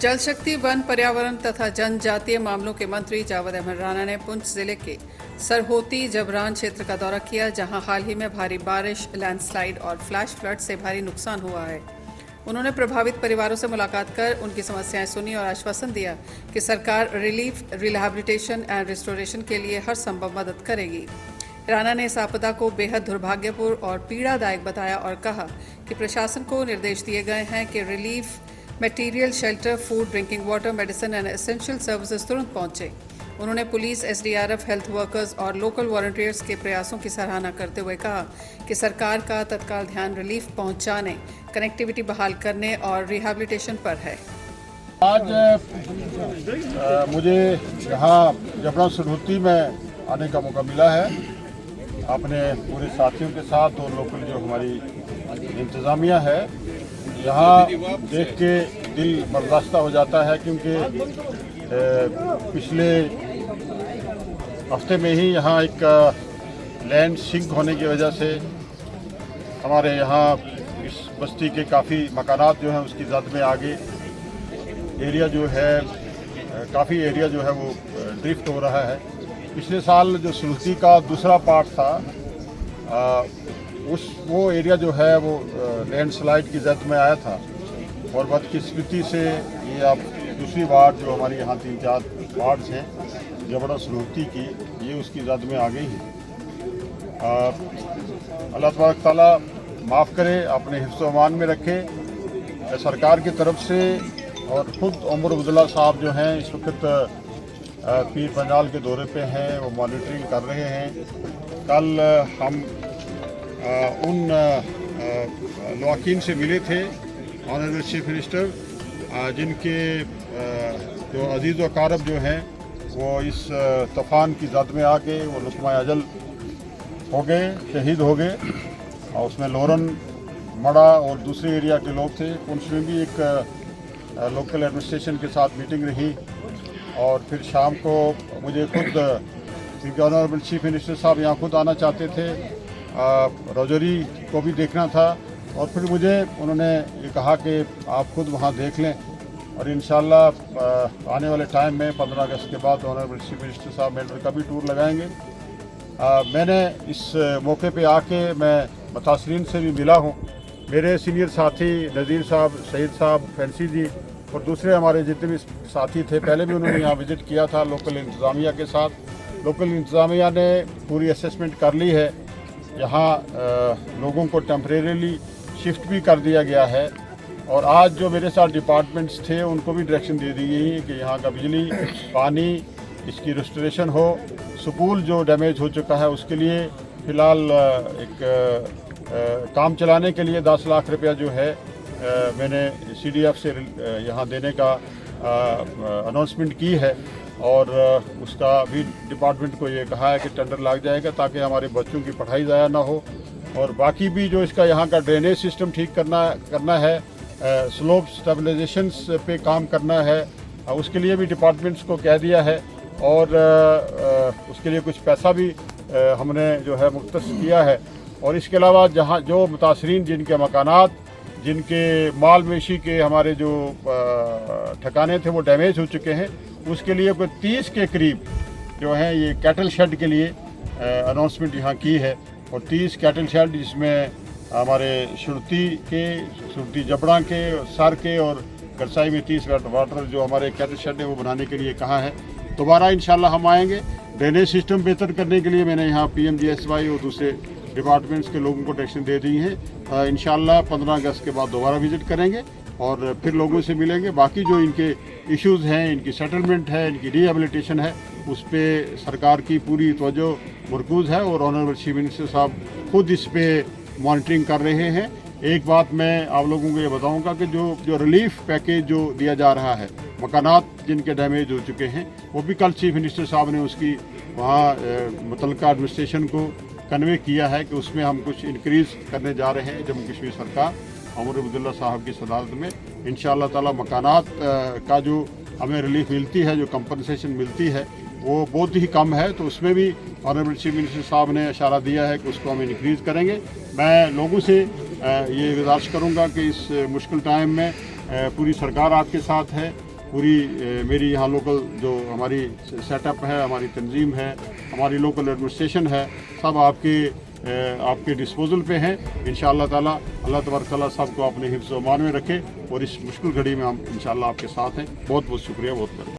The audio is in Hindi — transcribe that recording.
जल शक्ति, वन, पर्यावरण तथा जनजातीय मामलों के मंत्री जावेद अहमद राणा ने पुंछ जिले के सरहोती जबरान क्षेत्र का दौरा किया, जहां हाल ही में भारी बारिश, लैंडस्लाइड और फ्लैश फ्लड से भारी नुकसान हुआ है। उन्होंने प्रभावित परिवारों से मुलाकात कर उनकी समस्याएं सुनी और आश्वासन दिया कि सरकार रिलीफ, रिहैबिलिटेशन एंड रिस्टोरेशन के लिए हर संभव मदद करेगी। राणा ने इस आपदा को बेहद दुर्भाग्यपूर्ण और पीड़ादायक बताया और कहा कि प्रशासन को निर्देश दिए गए हैं कि relief material, shelter, food, drinking water, medicine and essential services तुरंत पहुंचे। उन्होंने पुलिस, एसडीआरएफ, हेल्थ वर्कर्स और लोकल वॉलंटियर्स के प्रयासों की सराहना करते हुए कहा कि सरकार का तत्काल ध्यान रिलीफ पहुंचाने, कनेक्टिविटी बहाल करने और रिहैबिलिटेशन पर है। आज मुझे यहाँ जबरान सरहोती में आने का मौका मिला है अपने पूरे साथियों के साथ और लोकल जो हमारी इंतज़ामिया है। यहाँ देख के दिल बर्दाश्त हो जाता है, क्योंकि पिछले हफ्ते में ही यहाँ एक लैंड सिंक होने की वजह से हमारे यहाँ इस बस्ती के काफ़ी मकानात जो हैं उसकी जद में आ गए। एरिया जो है काफ़ी एरिया जो है वो ड्रिफ्ट हो रहा है। पिछले साल जो सरहोती का दूसरा पार्ट था वो एरिया जो है वो लैंडस्लाइड की जद में आया था, और बदकिस्मती से ये अब दूसरी बार जो हमारी यहाँ 3-4 वार्ड्स हैं जबड़ा सरहोती की, ये उसकी जद में आ गई हैं। अल्लाह तबारक ताला माफ़ करे, अपने हिफ्ज़-ओ-अमान में रखे। सरकार की तरफ से और ख़ुद उमर अब्दुल्ला साहब जो हैं इस वक्त पीर पंजाल के दौरे पे हैं, वो मॉनिटरिंग कर रहे हैं। कल हम उन लवाकिन से मिले थे, ऑनरेबल चीफ मिनिस्टर, जिनके जो अजीज़ व अकारब जो हैं वो इस तूफ़ान की जद में आके वो लुक़मा अजल हो गए, शहीद हो गए। और उसमें लोरन, मड़ा और दूसरे एरिया के लोग थे। उनमें भी एक लोकल एडमिनिस्ट्रेशन के साथ मीटिंग रही, और फिर शाम को मुझे खुद, क्योंकि ऑनरेबल चीफ मिनिस्टर साहब यहाँ खुद आना चाहते थे, रजौरी को भी देखना था, और फिर मुझे उन्होंने ये कहा कि आप खुद वहाँ देख लें, और इंशाल्लाह आने वाले टाइम में 15 अगस्त के बाद ऑनरेबल चीफ मिनिस्टर साहब मेंढर का भी टूर लगाएंगे। मैंने इस मौके पे आके मैं मुतासरीन से भी मिला हूँ। मेरे सीनियर साथी नज़ीर साहब, शहीद साहब, फैंसी जी और दूसरे हमारे जितने भी साथी थे, पहले भी उन्होंने यहाँ विज़िट किया था लोकल इंतज़ामिया के साथ। लोकल इंतज़ामिया ने पूरी असेसमेंट कर ली है। यहाँ लोगों को टेम्परेरीली शिफ्ट भी कर दिया गया है, और आज जो मेरे साथ डिपार्टमेंट्स थे उनको भी डायरेक्शन दे दी गई है कि यहाँ का बिजली, पानी, इसकी रेस्टोरेशन हो। स्कूल जो डैमेज हो चुका है उसके लिए फ़िलहाल एक काम चलाने के लिए 10 लाख रुपया जो है मैंने CDF से यहाँ देने का अनाउंसमेंट की है, और उसका भी डिपार्टमेंट को ये कहा है कि टेंडर लग जाएगा ताकि हमारे बच्चों की पढ़ाई ज़ाया ना हो। और बाकी भी जो इसका यहाँ का ड्रेनेज सिस्टम ठीक करना है, स्लोप स्टेबलाइजेशंस पे काम करना है, उसके लिए भी डिपार्टमेंट्स को कह दिया है, और उसके लिए कुछ पैसा भी हमने जो है मुख्तस किया है। और इसके अलावा जहाँ जो मुतासरीन जिनके मकानात, जिनके माल मवेशी के हमारे जो ठिकाने थे वो डैमेज हो चुके हैं, उसके लिए कोई 30 के करीब जो हैं ये कैटल शेड के लिए अनाउंसमेंट यहाँ की है। और 30 कैटल शेड, जिसमें हमारे सुरती जबड़ा के, सर के और गरसाई में 30 वाटर जो हमारे कैटल शेड है वो बनाने के लिए कहा है। दोबारा इंशाल्लाह हम आएंगे। ड्रेनेज सिस्टम बेहतर करने के लिए मैंने यहाँ PMGSY और दूसरे डिपार्टमेंट्स के लोगों को डायरेक्शन दे दी है। इंशाल्लाह 15 अगस्त के बाद दोबारा विज़िट करेंगे और फिर लोगों से मिलेंगे। बाकी जो इनके इश्यूज़ हैं, इनकी सेटलमेंट है, इनकी रिहेबिलिटेशन है, उस पर सरकार की पूरी तवज्जो मरकूज़ है, और ऑनरेबल चीफ मिनिस्टर साहब खुद इस पर मॉनिटरिंग कर रहे हैं। एक बात मैं आप लोगों को ये बताऊंगा कि जो रिलीफ पैकेज जो दिया जा रहा है, मकानात जिनके डैमेज हो चुके हैं, वो भी कल चीफ मिनिस्टर साहब ने उसकी वहाँ मुतल्लिका एडमिनिस्ट्रेशन को कन्वे किया है कि उसमें हम कुछ इंक्रीज़ करने जा रहे हैं। जम्मू कश्मीर सरकार उमर अब्दुल्ला साहब की सदारत में इंशाअल्लाह ताला मकानात का जो हमें रिलीफ मिलती है, जो कंपनसेशन मिलती है, वो बहुत ही कम है। तो उसमें भी ऑनरेबल चीफ मिनिस्टर साहब ने इशारा दिया है कि उसको हम इंक्रीज़ करेंगे। मैं लोगों से ये गुजारिश करूँगा कि इस मुश्किल टाइम में पूरी सरकार आपके साथ है, पूरी मेरी यहाँ लोकल जो हमारी सेटअप है, हमारी तंजीम है, हमारी लोकल एडमिनिस्ट्रेशन है, सब आपके डिस्पोजल पे हैं। इंशाअल्लाह ताला अल्लाह तबारक तआला सबको अपने हिफ्ज़ व अमान में रखे और इस मुश्किल घड़ी में हम इंशाअल्लाह आपके साथ हैं। बहुत बहुत शुक्रिया, बहुत